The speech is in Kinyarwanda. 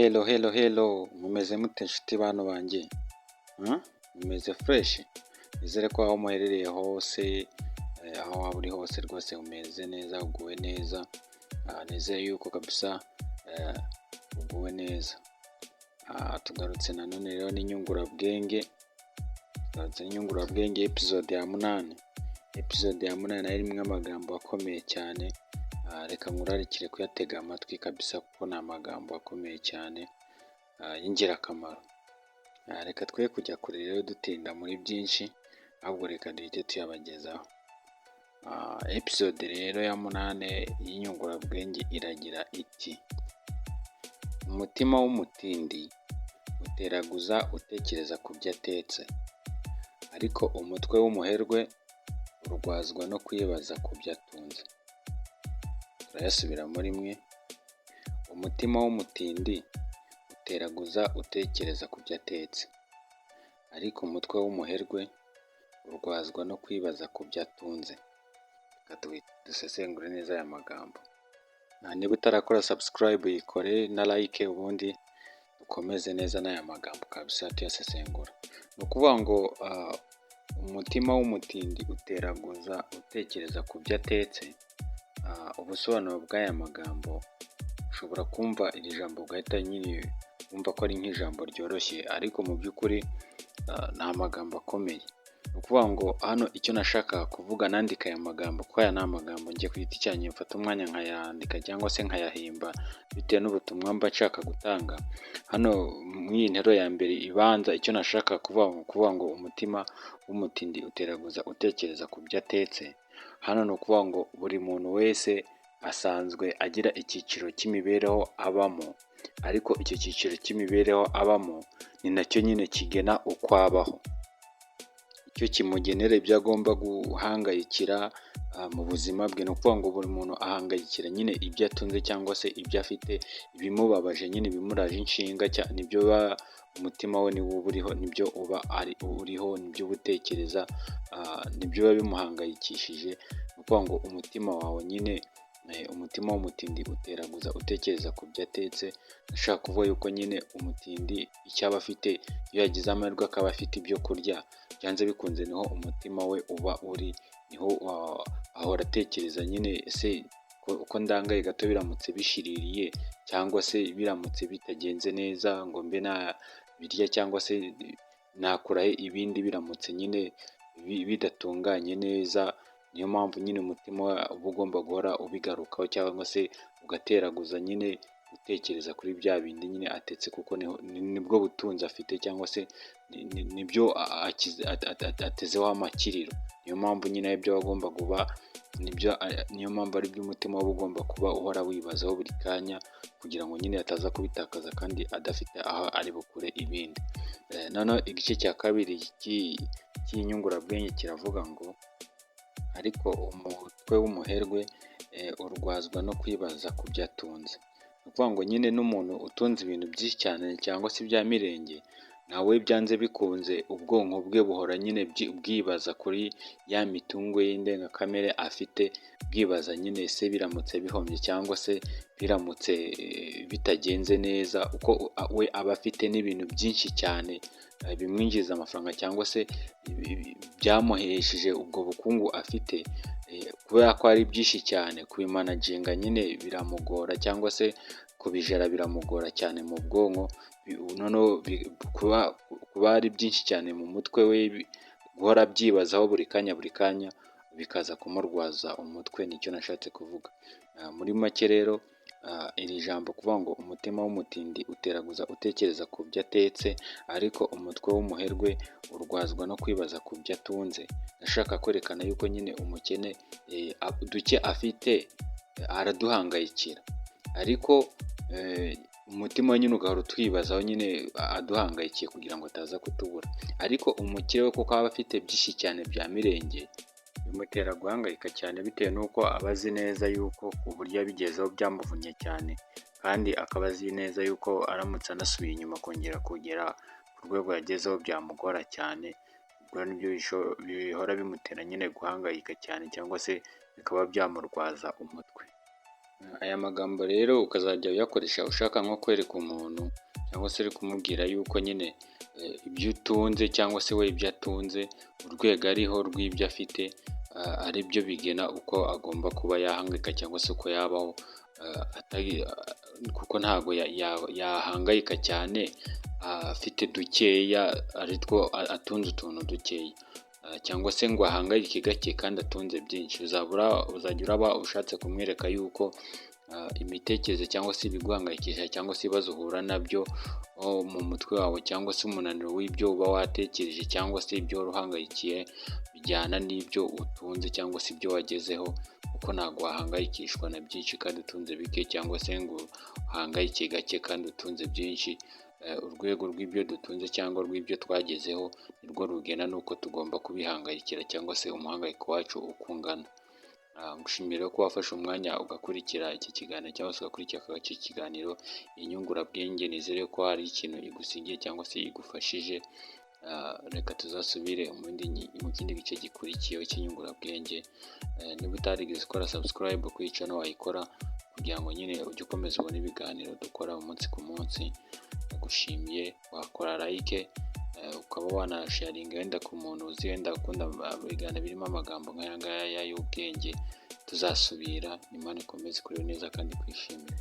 Hello, mumeze mute nshuti bantu banjye? Mumeze fresh? Nizere ko aho muherereye hose, aho waba uri hose rwose umeze neza, uguwe neza. Nizere yuko kabisa uguwe neza. Tugarutse nanone rero n'inyungurabwenge. Episode ya 8. Episode ya 8 nayo irimo amagambo akomeye cyane. Reka nkurarikire kuyatega amatwi kabisa kuko ni amagambo akomeye cyane y'ingirakamaro. Reka twe kujya kure rero dutinda muri byinshi, ahubwo reka duhite tuyabagezaho. Episode rero ya 8 y'inyungurabwenge iragira iti: umutima w'umutindi uteraguza utekereza ku byo atetse, ariko umutwe w'umuherwe urwazwa no kwibaza ku byo atunze. Turayasubira muri mwe. Umutima w'umutindi uteraguza utekereza ku byo atetse, ariko umutwe w'umuherwe urwazwa no kwibaza ku byo atunze. Reka dusesengure neza aya magambo. Niba utarakora subscribe yikore na like, ubundi dukomeze neza n'aya magambo kabisa tuyasesengura. Ni ukuvuga ngo umutima w'umutindi uteraguza utekereza ku byo atetse. Ubusobanuro bw'aya magambo, ushobora kumva iri jambo ugahita nyine wumva ko ari nk'ijambo ryoroshye, ariko mu by'ukuri ni amagambo akomeye. Ni ukuvuga ngo hano icyo nashaka kuvuga, nandika aya magambo kuko aya ni amagambo njye ku giti cyanjye mfata umwanya nkayandika cyangwa se nkayahimba bitewe n'ubutumwa mba nshaka gutanga. Hano muri iyi ntero ya mbere ibanza, icyo nashaka kuvuga ngo umutima w'umutindi uteraguza utekereza ku byo atetse. Hano ni ukuvuga ngo buri muntu wese asanzwe agira icyiciro cy'imibereho abamo, ariko icyo cyiciro cy'imibereho abamo ni nacyo nyine kigena uko abaho. Icyo kimugenera ibyo agomba guhangayikira mu buzima bwe. Ni ukuvuga ngo buri muntu ahangayikira nyine ibyo atunze cyangwa se ibyo afite, ibimubabaje nyine bimuraje inshinga, nibyo umutima we niwo uriho, nibyo uba uriho, nibyo utekereza, nibyo biba bimuhangayikishije. Ni ukuvuga ngo umutima wawe nyine, umutima w'umutindi uteraguza utekereza ku byo atetse. Nashaka kuvuga yuko nyine umutindi icyo aba afite, iyo yagize amahirwe akaba afite ibyo kurya, byanze bikunze niho umutima we uba uri, niho ahora atekereza nyine, ese uko ndangaye gato biramutse bishiririye cyangwa se biramutse bitagenze neza ngo mbe nabirya, cyangwa se nakuraho ibindi biramutse nyine bidatunganye neza. Niyo mpamvu nyine umutima uba ugomba guhora ubigarukaho, cyangwa se ugateraguza nyine utekereza kuri bya bindi nyine atetse, kuko nibwo butunzi afite, cyangwa se nibyo atezeho amakiriro. Niyo mpamvu nyine ibyo agomba kuba, niyo mpamvu ari byo umutima we ugomba kuba uhora wibazaho buri kanya, kugira ngo nyine ataza kubitakaza kandi adafite aho ari bukure ibindi. Noneho igice cya kabiri cy'inyungurabwenge kiravuga ngo ariko umutwe w'umuherwe urwazwa no kwibaza ku byo atunze. Ni ukuvuga ngo nyine n'umuntu utunze ibintu byinshi cyane cyangwa se ibya mirenge, nawe byanze bikunze ubwonko bwe buhora nyine bwibaza kuri ya mitungo y'indengakamere afite, bwibaza nyine ese biramutse bihombye cyangwa se biramutse bitagenze neza, uko we aba afite n'ibintu byinshi cyane bimwinjiriza amafaranga, cyangwa se byamuhesheje ubwo bukungu afite. Kubera ko ari byinshi cyane, kubimanaginga nyine biramugora, cyangwa se kubijera biramugora cyane mu bwonko. Noneho kuba ari byinshi cyane mu mutwe we, guhora byibazaho buri kanya bikaza kumurwaza umutwe. Nicyo nashatse kuvuga. Muri make rero, iri jambo kuvuga ngo umutima w'umutindi uteraguza utekereza ku byo atetse, ariko umutwe w'umuherwe urwazwa no kwibaza ku byo atunze. Ndashaka kwerekana yuko nyine umukene duke afite araduhangayikira, ariko umutima nyine ugahora utwibazaho nyine aduhangayikiye kugira ngo ataza kutubura. Ariko umukire we kuko aba afite byinshi cyane bya mirenge, bimutera guhangayika cyane bitewe n'uko aba azi neza yuko uburyo abigezeho byamuvunnye cyane, kandi akaba azi neza yuko aramutse anasubiye inyuma kongera kugera ku rwego yagezeho byamugora cyane. Ubwo nibyo bihora bimutera nyine guhangayika cyane, cyangwa se bikaba byamurwaza umutwe. Aya magambo rero ukazajya uyakoresha ushaka nko kwereka umuntu cyangwa se uri kumubwira yuko nyine ibyo utunze cyangwa se we ibyo atunze, urwego ariho rw'ibyo afite ari byo bigena uko agomba kuba yahangayika cyangwa se uko yabaho, kuko ntabwo yahangayika cyane afite dukeya aritwo atunze utuntu dukeya, cyangwa se ngo ahangayike gake kandi atunze byinshi. Uzajya uraba ushatse kumwereka yuko imitekerereze cyangwa se ibiguhangayikisha cyangwa se ibibazo uhura nabyo mu mutwe wawe cyangwa se umunaniro w'ibyo uba watekereje cyangwa se ibyo wari uhangayikiye bijyana n'ibyo utunze cyangwa se ibyo wagezeho, kuko ntabwo wahangayikishwa na byinshi kandi utunze bike, cyangwa se ngo uhangayike gake kandi utunze byinshi. Urwego rw'ibyo dutunze cyangwa rw'ibyo twagezeho nirwo rugena n'uko tugomba kubihangayikira cyangwa se umuhangayiko wacu uko ungana. Ngushimira ko wafashe umwanya ugakurikira iki kiganiro cyangwa se ugakurikira aka gace k'ikiganiro inyungurabwenge. Nizere ko hari ikintu igusigiye cyangwa se igufashije. Reka tuzasubire mu kindi gice gikurikiyeho cy'inyungurabwenge. Niba utarigeze ukora subscribe kuri iyi channel wayikora, kugira ngo nyine ujye ukomeza ubone ibiganiro dukora umunsi ku munsi. Ndagushimiye, wakora like, ukaba wanasharinga wenda ku muntu uzi wenda ukunda ibiganiro birimo amagambo nk'aya ngaya y'ubwenge. Tuzasubira, Imana ikomeze kureba neza kandi kwishimira.